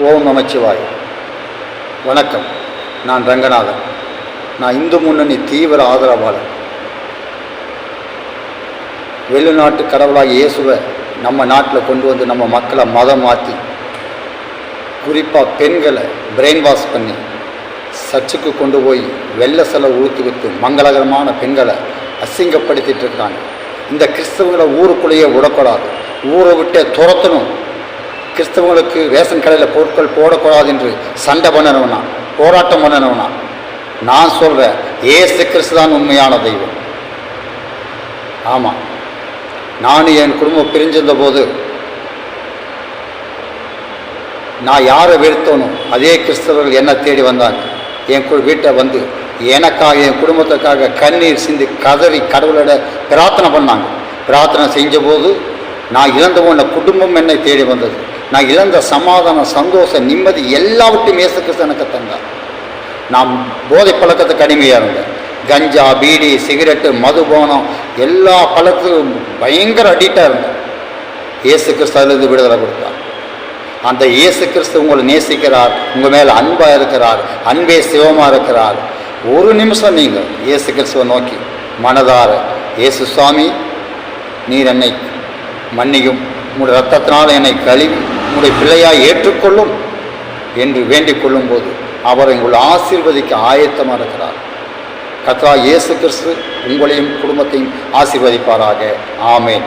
ஓம் நமச்சிவாய். வணக்கம். நான் ரங்கநாதன். நான் இந்து முன்னணி தீவிர ஆதரவாளர். வெளிநாட்டு கடவுளாக இயேசுவை நம்ம நாட்டில் கொண்டு வந்து நம்ம மக்களை மதம் மாற்றி, குறிப்பாக பெண்களை பிரெயின் வாஷ் பண்ணி சர்ச்சுக்கு கொண்டு போய் வெள்ளை செலவு ஊற்றி விட்டு மங்களகரமான பெண்களை அசிங்கப்படுத்திட்டு இருக்காங்க. இந்த கிறிஸ்தவங்களை ஊருக்குள்ளேயே விடக்கூடாது, ஊரை விட்டே துரத்தணும். கிறிஸ்தவங்களுக்கு ரேஷன் கடையில் பொருட்கள் போடக்கூடாது என்று சண்டை பண்ணணும்னா, போராட்டம் பண்ணணும்னா, நான் சொல்கிறேன், ஏசு கிறிஸ்து தான் உண்மையான தெய்வம். ஆமாம், நானும் என் குடும்பம் பிரிஞ்சிருந்த போது நான் யாரை வெறுத்தோனோ அதே கிறிஸ்தவர்கள் என்ன தேடி வந்தாங்க. என் வீட்டை வந்து எனக்காக, என் குடும்பத்துக்காக கண்ணீர் சிந்தி கதறி கடவுளோட பிரார்த்தனை பண்ணாங்க. பிரார்த்தனை செஞ்சபோது நான் இழந்த போன குடும்பம் என்னை தேடி வந்தது. நான் இழந்த சமாதானம், சந்தோஷம், நிம்மதி எல்லாவற்றையும் இயேசு கிறிஸ்து எனக்கு தந்தார். நான் போதை பழக்கத்துக்கு அடிமையாக இருந்தேன். கஞ்சா, பீடி, சிகரெட்டு, மதுபானம் எல்லா பழத்துக்கும் பயங்கர அடிக்டாக இருந்தேன். இயேசு கிறிஸ்து அதிலிருந்து விடுதலை கொடுத்தார். அந்த இயேசு கிறிஸ்து உங்களை நேசிக்கிறார், உங்கள் மேலே அன்பாக இருக்கிறார், அன்பே சிவமாக இருக்கிறார். ஒரு நிமிஷம் நீங்கள் இயேசு கிறிஸ்துவை நோக்கி மனதார, இயேசு சுவாமி, நீர் என்னை மன்னியும், உங்களுடைய இரத்தத்தினால் என்னை கழுவி உங்களுடைய பிள்ளையாக ஏற்றுக்கொள்ளும் என்று வேண்டிக் கொள்ளும்போது அவர் உங்களை ஆசீர்வதிக்க ஆயத்தமாக இருக்கிறார். கர்த்தராகிய இயேசு கிறிஸ்து உங்களையும் குடும்பத்தையும் ஆசீர்வதிப்பாராக. ஆமேன்.